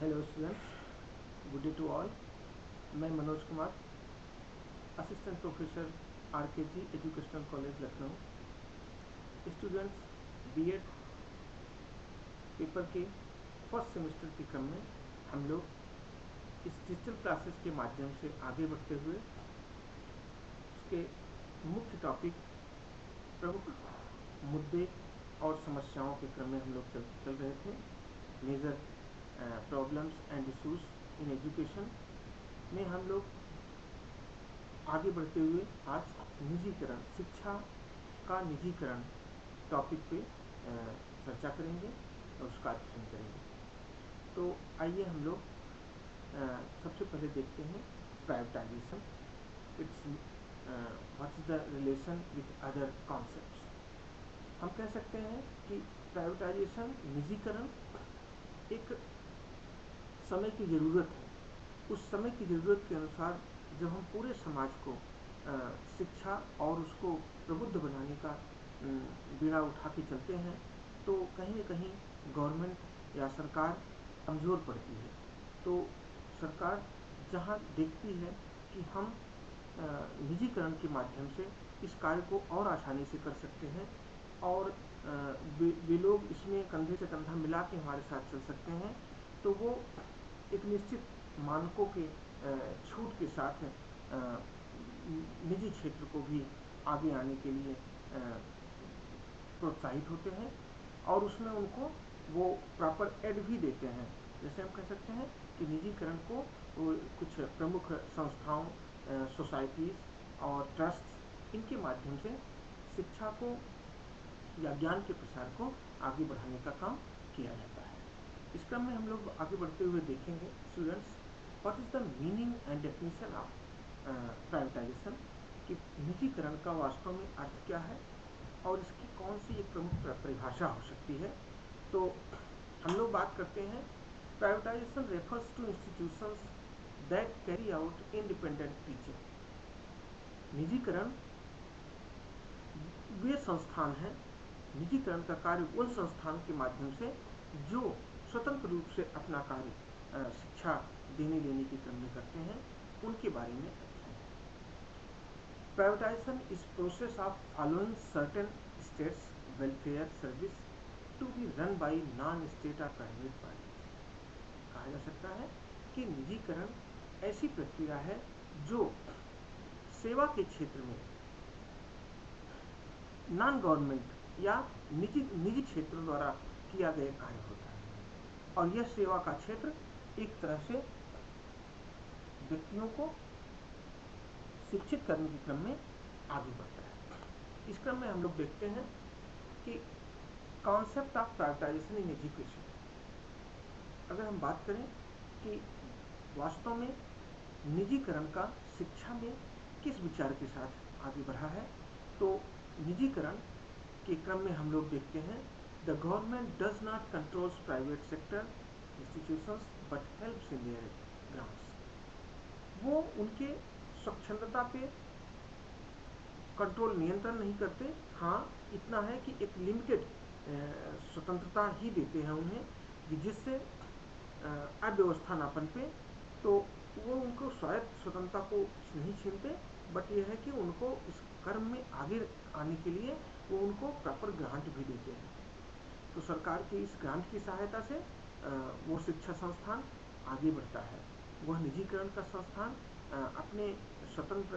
Hello students, good day to all. मैं Manoj Kumar, assistant professor RKG educational college Lucknow. Students, BEd paper के first semester के क्रम में हम लोग इस डिजिटल क्लासेस के माध्यम से आगे बढ़ते हुए उसके मुख्य टॉपिक, प्रमुख मुद्दे और समस्याओं के क्रम में हम लोग चल रहे थे। Major problems and issues in education में हम लोग आगे बढ़ते हुए आज निजीकरण, शिक्षा का निजीकरण टॉपिक पे चर्चा करेंगे और उसका अध्ययन करेंगे। तो आइए हम लोग सबसे पहले देखते हैं privatisation, it's what is the relation with other concepts. हम कह सकते हैं कि प्राइवेटाइजेशन, निजीकरण एक समय की ज़रूरत है। उस समय की ज़रूरत के अनुसार जब हम पूरे समाज को शिक्षा और उसको प्रबुद्ध बनाने का बीड़ा उठा के चलते हैं तो कहीं न कहीं गवर्नमेंट या सरकार कमज़ोर पड़ती है। तो सरकार जहाँ देखती है कि हम निजीकरण के माध्यम से इस कार्य को और आसानी से कर सकते हैं और वे लोग इसमें कंधे से कंधा मिला के हमारे साथ चल सकते हैं, तो वो एक निश्चित मानकों के छूट के साथ निजी क्षेत्र को भी आगे आने के लिए प्रोत्साहित होते हैं और उसमें उनको वो प्रॉपर एड भी देते हैं। जैसे हम कह सकते हैं कि निजीकरण को कुछ प्रमुख संस्थाओं, सोसाइटीज़ और ट्रस्ट, इनके माध्यम से शिक्षा को या ज्ञान के प्रसार को आगे बढ़ाने का काम किया जाता है। इस क्रम में हम लोग आगे बढ़ते हुए देखेंगे students, what is the meaning and definition of privatisation, कि निजीकरण का वास्तव में अर्थ क्या है और इसकी कौन सी एक प्रमुख परिभाषा हो सकती है। तो हम लोग बात करते हैं, privatisation refers to institutions that carry out independent teaching. निजीकरण वे संस्थान हैं, निजीकरण का कार्य उन संस्थान के माध्यम से जो स्वतंत्र रूप से अपना कार्य शिक्षा देने लेने के क्रम में करते हैं, उनके बारे में अध्ययन है। Privatisation is process of following certain states welfare service to be run by non state और प्राइवेट पार्टीज। कहा जा सकता है कि निजीकरण ऐसी प्रक्रिया है जो सेवा के क्षेत्र में नॉन गवर्नमेंट या निजी क्षेत्र द्वारा किया गया कार्य होता है और यह सेवा का क्षेत्र एक तरह से व्यक्तियों को शिक्षित करने के क्रम में आगे बढ़ता है। इस क्रम में हम लोग देखते हैं कि concept of privatisation in education, अगर हम बात करें कि वास्तव में निजीकरण का शिक्षा में किस विचार के साथ आगे बढ़ा है, तो निजीकरण के क्रम में हम लोग देखते हैं, the government does not controls private sector institutions but helps in their grants. वो उनके स्वच्छंदता पे कंट्रोल, नियंत्रण नहीं करते। हाँ, इतना है कि एक लिमिटेड स्वतंत्रता ही देते हैं उन्हें, कि जिससे अव्यवस्थानापन पे तो वो उनको स्वायत्त स्वतंत्रता को नहीं छीनते, बट यह है कि उनको इस कर्म में आगे आने के लिए वो उनको प्रॉपर ग्रांट भी देते हैं। तो सरकार की इस ग्रांट की सहायता से वो शिक्षा संस्थान आगे बढ़ता है। वह निजीकरण का संस्थान अपने स्वतंत्र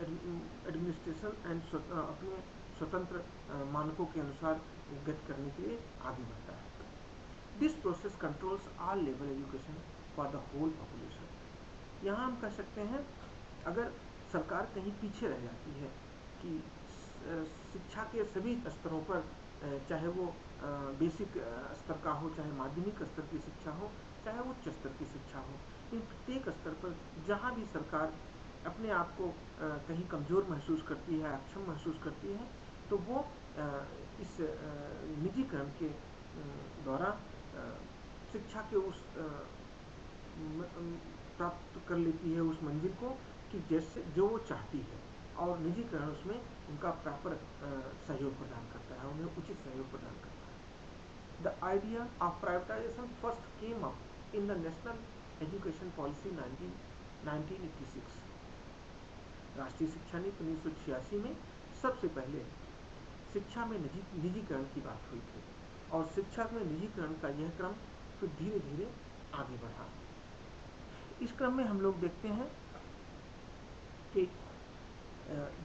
एडमिनिस्ट्रेशन एंड अपने स्वतंत्र मानकों के अनुसार गति करने के लिए आगे बढ़ता है। This process controls all level education for the whole population. यहाँ हम कह सकते हैं, अगर सरकार कहीं पीछे रह जाती है कि शिक्षा के सभी स्तरों पर, चाहे वो बेसिक स्तर का हो, चाहे माध्यमिक स्तर की शिक्षा हो, चाहे उच्च स्तर की शिक्षा हो, इन प्रत्येक स्तर पर जहाँ भी सरकार अपने आप को कहीं कमज़ोर महसूस करती है, अक्षम महसूस करती है, तो वो इस निजीकरण के द्वारा शिक्षा के उस प्राप्त कर लेती है उस मंजिल को कि जैसे जो वो चाहती है, और निजीकरण उसमें उनका प्रॉपर सहयोग प्रदान करता है, उन्हें उचित सहयोग प्रदान करता है। The idea of privatisation first came up in the national education policy 1986। राष्ट्रीय शिक्षा नीति 1986 में सबसे पहले शिक्षा में निजीकरण की बात हुई थी और शिक्षा में निजीकरण का यह क्रम फिर धीरे धीरे आगे बढ़ा। इस क्रम में हम लोग देखते हैं कि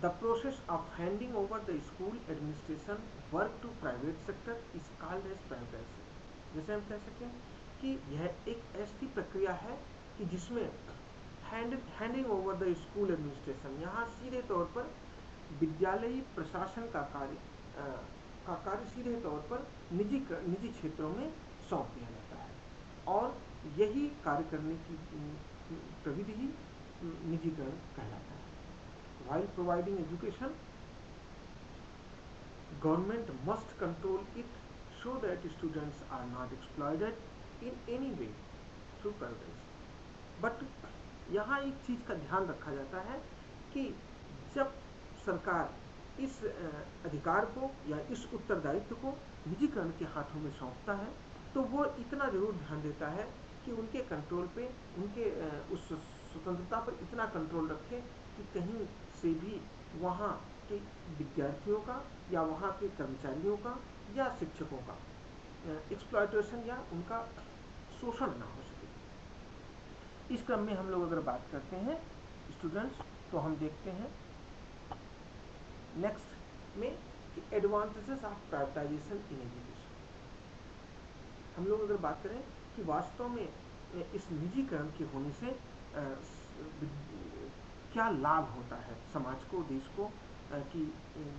the process of handing over the school administration work to private sector is called as privatisation. जैसे हम कह सकें कि यह एक ऐसी प्रक्रिया है कि जिसमें handing over the school administration, यहाँ सीधे तौर पर विद्यालयी प्रशासन का कार्य सीधे तौर पर निजी क्षेत्रों में सौंप दिया जाता है और यही कार्य करने की प्रविधि ही निजीकरण कहलाता है। While providing education, government must control it so that students are not exploited in any way through privatization। But यहाँ एक चीज का ध्यान रखा जाता है कि जब सरकार इस अधिकार को या इस उत्तरदायित्व को निजीकरण के हाथों में सौंपता है तो वो इतना जरूर ध्यान देता है कि उनके कंट्रोल पे, उनके उस स्वतंत्रता पर इतना कंट्रोल रखे कि कहीं से भी वहाँ के विद्यार्थियों का या वहाँ के कर्मचारियों का या शिक्षकों का एक्सप्लॉयटेशन या उनका शोषण ना हो सके। इस क्रम में हम लोग अगर बात करते हैं स्टूडेंट्स, तो हम देखते हैं नेक्स्ट में कि advantages of privatisation in education. हम लोग अगर बात करें कि वास्तव में इस निजीकरण के होने से क्या लाभ होता है समाज को, देश को, कि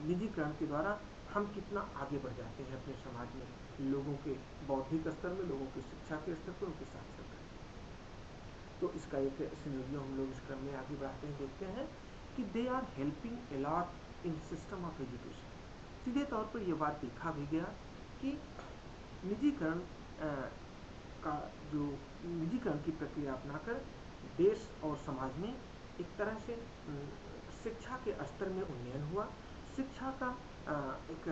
निजीकरण के द्वारा हम कितना आगे बढ़ जाते हैं अपने समाज में, लोगों के बौद्धिक स्तर में, लोगों की शिक्षा के स्तर पर, उनके साक्षरता। तो इसका एक सिनेरियो हम लोग इस क्रम में आगे बढ़ाते हैं, देखते हैं कि they are helping a lot in system of education. सीधे तौर पर यह बात देखा भी गया कि निजीकरण का जो निजीकरण की प्रक्रिया अपनाकर देश और समाज में एक तरह से शिक्षा के स्तर में उन्नयन हुआ, शिक्षा का एक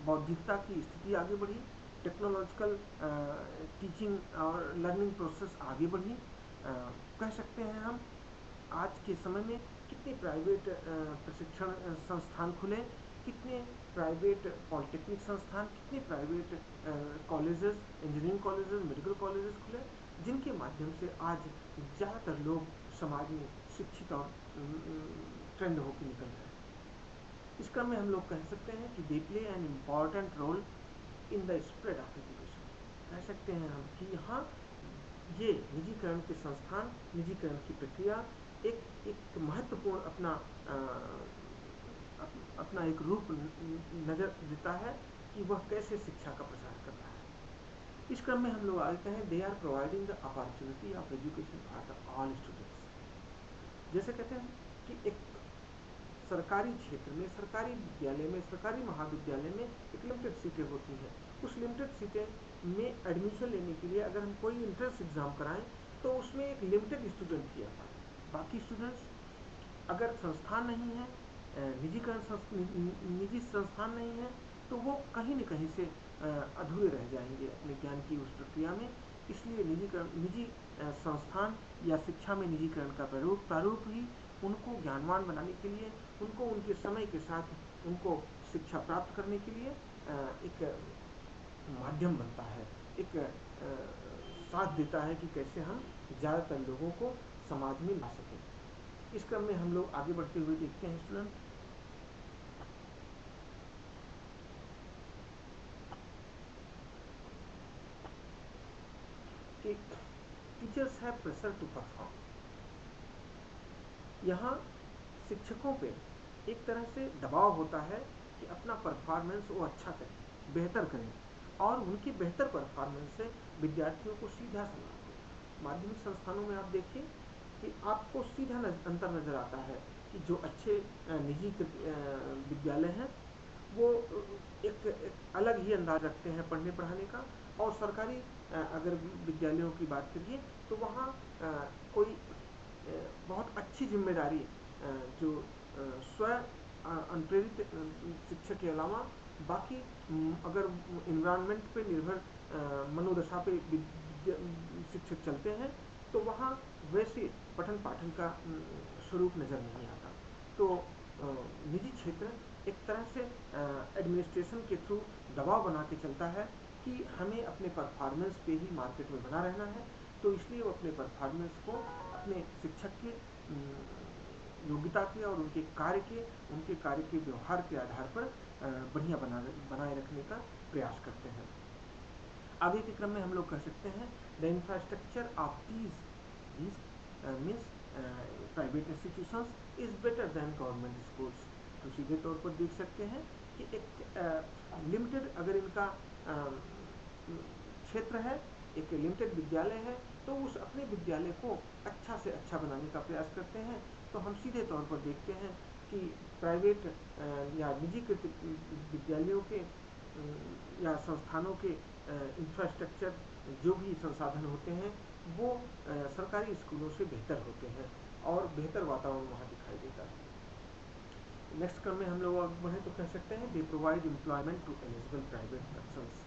बौद्धिकता की स्थिति आगे बढ़ी, टेक्नोलॉजिकल टीचिंग और लर्निंग प्रोसेस आगे बढ़ी। कह सकते हैं हम आज के समय में कितने प्राइवेट प्रशिक्षण संस्थान खुले, कितने प्राइवेट पॉलिटेक्निक संस्थान, कितने private colleges, engineering colleges, medical colleges खुले, जिनके माध्यम से आज ज़्यादातर लोग समाज में शिक्षित और ट्रेंड होकर निकल रहे हैं। इस क्रम में हम लोग कह सकते हैं कि they play an important role in the spread of education. कह सकते हैं हम कि यहाँ ये निजीकरण के संस्थान, निजीकरण की प्रक्रिया एक महत्वपूर्ण अपना एक रूप नजर देता है कि वह कैसे शिक्षा का प्रसार कर रहा है। इस क्रम में हम लोग आगे हैं, they are providing the opportunity of education for the all students. जैसे कहते हैं कि एक सरकारी क्षेत्र में, सरकारी विद्यालय में, सरकारी महाविद्यालय में एक लिमिटेड सीटें होती हैं। उस लिमिटेड सीटें में एडमिशन लेने के लिए अगर हम कोई एंट्रेंस एग्जाम कराएं तो उसमें एक लिमिटेड स्टूडेंट ही आता है। बाकी स्टूडेंट्स, अगर संस्थान नहीं है, निजी संस्थान नहीं है, तो वो कहीं न कहीं से अधूरे रह जाएंगे अपने ज्ञान की उस प्रक्रिया में। इसलिए निजी संस्थान या शिक्षा में निजीकरण का प्रारूप ही उनको ज्ञानवान बनाने के लिए, उनको उनके समय के साथ उनको शिक्षा प्राप्त करने के लिए एक माध्यम बनता है, एक साथ देता है कि कैसे हम ज़्यादातर लोगों को समाज में ला सकें। इस क्रम में हम लोग आगे बढ़ते हुए देखते हैं स्टूडेंट कि teachers have pressure to perform. यहाँ शिक्षकों पे एक तरह से दबाव होता है कि अपना परफॉर्मेंस वो अच्छा करें, बेहतर करें, और उनकी बेहतर परफॉर्मेंस से विद्यार्थियों को सीधा सलाह दें। माध्यमिक संस्थानों में आप देखिए कि आपको सीधा अंतर नजर आता है कि जो अच्छे निजी विद्यालय हैं वो एक अलग ही अंदाज रखते हैं पढ़ने पढ़ाने का, और सरकारी अगर विद्यालयों की बात करिए तो वहाँ कोई बहुत अच्छी जिम्मेदारी जो स्वयं अनप्रेरित शिक्षक के अलावा बाकी अगर इन्वायरमेंट पे निर्भर मनोदशा पे शिक्षक चलते हैं तो वहाँ वैसे पठन पाठन का स्वरूप नज़र नहीं आता। तो निजी क्षेत्र एक तरह से एडमिनिस्ट्रेशन के थ्रू दबाव बना के चलता है कि हमें अपने परफॉर्मेंस पे ही मार्केट में बना रहना है, तो इसलिए वो अपने परफॉर्मेंस को अपने शिक्षक के योग्यता के और उनके कार्य के व्यवहार के आधार पर बढ़िया बनाए रखने का प्रयास करते हैं। आगे के क्रम में हम लोग कह सकते हैं the infrastructure of these means private institutions is better than government schools. तो सीधे तौर पर देख सकते हैं कि एक लिमिटेड अगर इनका क्षेत्र है, एक लिमिटेड विद्यालय है, तो उस अपने विद्यालय को अच्छा से अच्छा बनाने का प्रयास करते हैं। तो हम सीधे तौर पर देखते हैं कि प्राइवेट या निजीकृत विद्यालयों के या संस्थानों के इंफ्रास्ट्रक्चर जो भी संसाधन होते हैं वो सरकारी स्कूलों से बेहतर होते हैं और बेहतर वातावरण वहाँ दिखाई देता है। नेक्स्ट क्रम में हम लोग आगे बढ़े तो कह सकते हैं they provide employment to eligible private persons.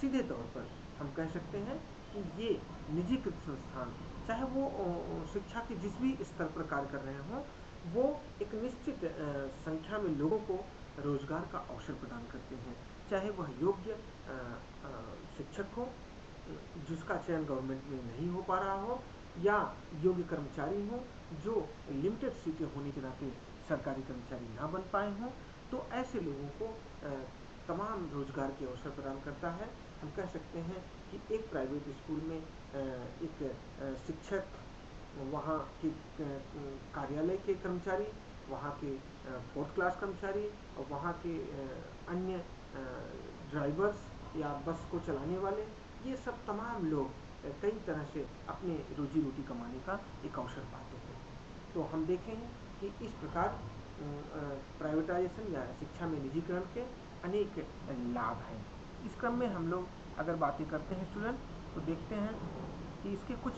सीधे तौर पर हम कह सकते हैं कि ये निजीकृत संस्थान चाहे वो शिक्षा के जिस भी स्तर पर कार्य कर रहे हों, वो एक निश्चित संख्या में लोगों को रोजगार का अवसर प्रदान करते हैं, चाहे वह योग्य शिक्षक हो जिसका चयन गवर्नमेंट में नहीं हो पा रहा हो, या योग्य कर्मचारी हो जो लिमिटेड सीटें होने के नाते सरकारी कर्मचारी ना बन पाए हों। तो ऐसे लोगों को तमाम रोजगार के अवसर प्रदान करता है। हम कह सकते हैं कि एक प्राइवेट स्कूल में एक शिक्षक, वहाँ के कार्यालय के कर्मचारी, वहाँ के फोर्थ क्लास कर्मचारी और वहाँ के अन्य ड्राइवर्स या बस को चलाने वाले, ये सब तमाम लोग कई तरह से अपने रोजी रोटी कमाने का एक अवसर पाते हैं। तो हम देखें कि इस प्रकार प्राइवेटाइजेशन या शिक्षा में निजीकरण के अनेक लाभ हैं। इस क्रम में हम लोग अगर बातें करते हैं स्टूडेंट, तो देखते हैं कि इसके कुछ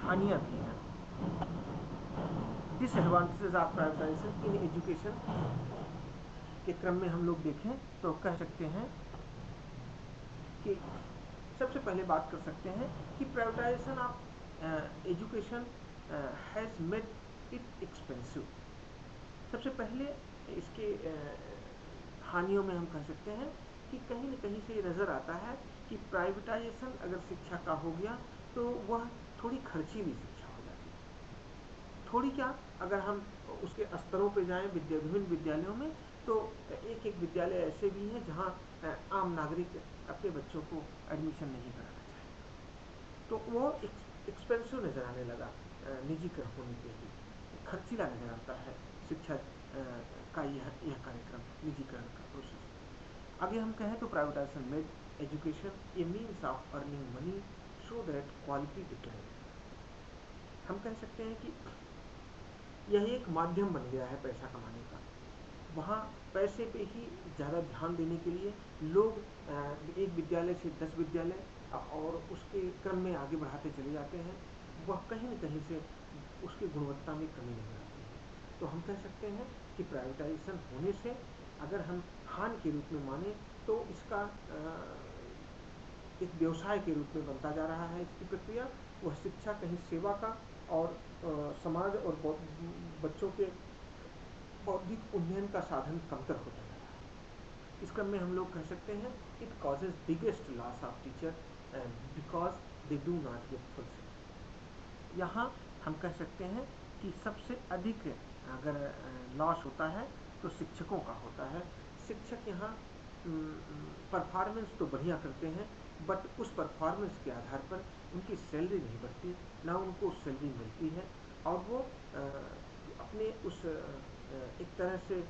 हानियाँ भी हैं। Disadvantages of privatisation in education के क्रम में हम लोग देखें तो कह सकते हैं कि सबसे पहले बात कर सकते हैं कि privatisation of education has made it expensive. सबसे पहले इसके हानियों में हम कह सकते हैं कि कहीं न कहीं से ये नज़र आता है कि प्राइवेटाइजेशन अगर शिक्षा का हो गया तो वह थोड़ी खर्चीली शिक्षा हो जाती है। थोड़ी क्या, अगर हम उसके स्तरों पे जाएं विभिन्न विद्यालयों में, तो एक एक विद्यालय ऐसे भी हैं जहां आम नागरिक अपने बच्चों को एडमिशन नहीं कराना चाहे, तो वो एक्सपेंसिव नज़र आने लगा। निजीकरण होने के लिए खर्चीला नज़र आता है शिक्षा का यह कार्यक्रम, निजीकरण का प्रोसेस। आगे हम कहें तो privatisation made education A means of earning money so that quality decline. हम कह सकते हैं कि यह एक माध्यम बन गया है पैसा कमाने का। वहाँ पैसे पे ही ज़्यादा ध्यान देने के लिए लोग एक विद्यालय से 10 विद्यालय और उसके क्रम में आगे बढ़ाते चले जाते हैं। वह कहीं न कहीं से उसकी गुणवत्ता में कमी नहीं आती है। तो हम कह सकते हैं कि प्राइवेटाइजेशन होने से अगर हम हानि के रूप में माने तो इसका एक व्यवसाय के रूप में बनता जा रहा है। इसकी प्रक्रिया वह शिक्षा कहीं सेवा का और समाज और बच्चों के बौद्धिक उन्नयन का साधन कमतर होता जा रहा है। इस क्रम में हम लोग कह सकते हैं it causes biggest loss of teacher because they do not yet fulfil. यहाँ हम कह सकते हैं कि सबसे अधिक अगर लॉस होता है तो शिक्षकों का होता है। शिक्षक यहाँ परफॉर्मेंस तो बढ़िया करते हैं, बट उस परफॉर्मेंस के आधार पर उनकी सैलरी नहीं बढ़ती, ना उनको सैलरी मिलती है, और वो अपने उस एक तरह से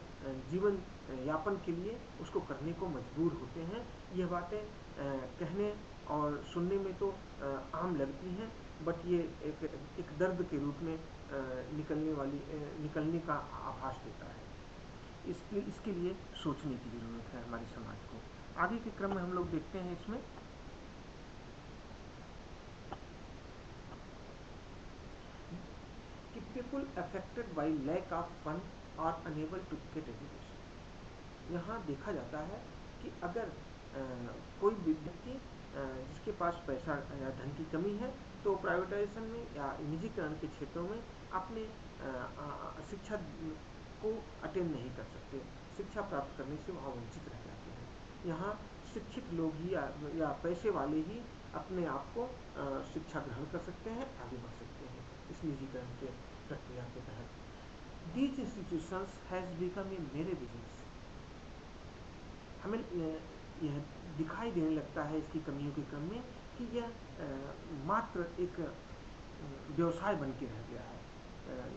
जीवन यापन के लिए उसको करने को मजबूर होते हैं। यह बातें कहने और सुनने में तो आम लगती हैं, बट ये एक दर्द के रूप में निकलने का आभास देता है। इसके लिए सोचने की ज़रूरत है हमारे समाज को। आगे के क्रम में हम लोग देखते हैं इसमें कि people affected by lack of fund are unable to get education. यहाँ देखा जाता है कि अगर कोई व्यक्ति जिसके पास पैसा या धन की कमी है तो प्राइवेटाइजेशन में या निजीकरण के क्षेत्रों में अपने शिक्षा को अटेंड नहीं कर सकते, शिक्षा प्राप्त करने से वहाँ वंचित रह जाते हैं। यहाँ शिक्षित लोग ही या पैसे वाले ही अपने आप को शिक्षा ग्रहण कर सकते हैं, आगे बढ़ सकते हैं इस निजीकरण के प्रक्रिया के तहत। These institutions has become a mere business। हमें यह दिखाई देने लगता है इसकी कमियों के क्रम में कि यह मात्र एक व्यवसाय बन के रह गया है।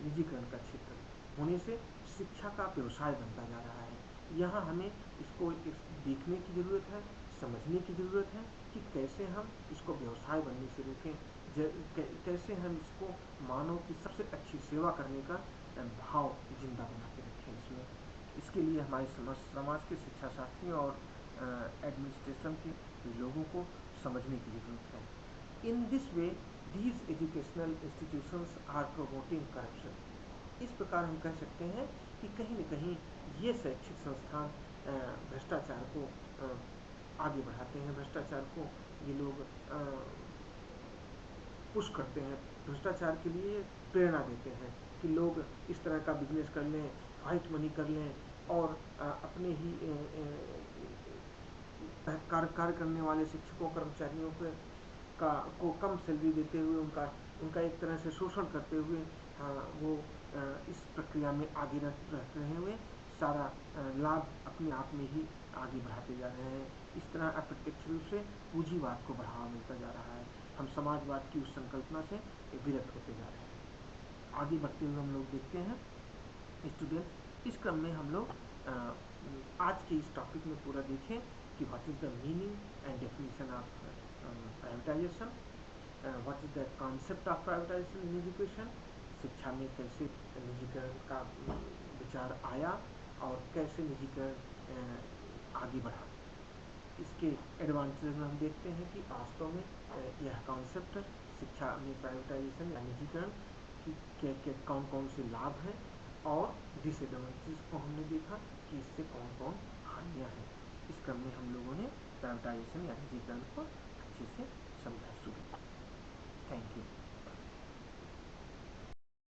निजीकरण का क्षेत्र होने से शिक्षा का व्यवसाय बनता जा रहा है। यहाँ हमें इसको देखने की ज़रूरत है, समझने की ज़रूरत है कि कैसे हम इसको व्यवसाय बनने से रोकें, कैसे हम इसको मानव की सबसे अच्छी सेवा करने का भाव जिंदा बना के रखें इसमें। इसके लिए हमारे समाज के शिक्षा शास्त्रियों और एडमिनिस्ट्रेशन के लोगों को समझने की ज़रूरत है। In this way these educational institutions are promoting corruption. इस प्रकार हम कह सकते हैं कि कहीं न कहीं ये शैक्षिक संस्थान भ्रष्टाचार को आगे बढ़ाते हैं, भ्रष्टाचार को ये लोग पुश करते हैं, भ्रष्टाचार के लिए प्रेरणा देते हैं कि लोग इस तरह का बिजनेस कर लें, व्हाइट मनी कर लें और अपने ही कार्य करने वाले शिक्षकों कर्मचारियों को कम सैलरी देते हुए उनका एक तरह से शोषण करते हुए वो इस प्रक्रिया में आगे रहते हुए सारा लाभ अपने आप में ही आगे बढ़ाते जा रहे हैं। इस तरह अप्रत्यक्ष रूप से पूंजीवाद को बढ़ावा मिलता जा रहा है। हम समाजवाद की उस संकल्पना से विरत होते जा रहे हैं। आगे बढ़ते हुए हम लोग देखते हैं स्टूडेंट, इस क्रम में हम लोग आज के इस टॉपिक में पूरा देखें कि what is the meaning and definition of privatisation, what is the concept of privatisation in education, शिक्षा में कैसे निजीकरण का विचार आया और कैसे निजीकरण आगे बढ़ा। इसके एडवांटेज में हम देखते हैं कि वास्तव में यह कॉन्सेप्ट शिक्षा में प्राइवेटाइजेशन या निजीकरण की कौन कौन से लाभ हैं और डिसएडवांटेज को हमने देखा कि इससे कौन कौन हानियाँ हैं। इस क्रम में हम लोगों ने प्राइवेटाइजेशन या निजीकरण को अच्छे से समझा। Student, thank you.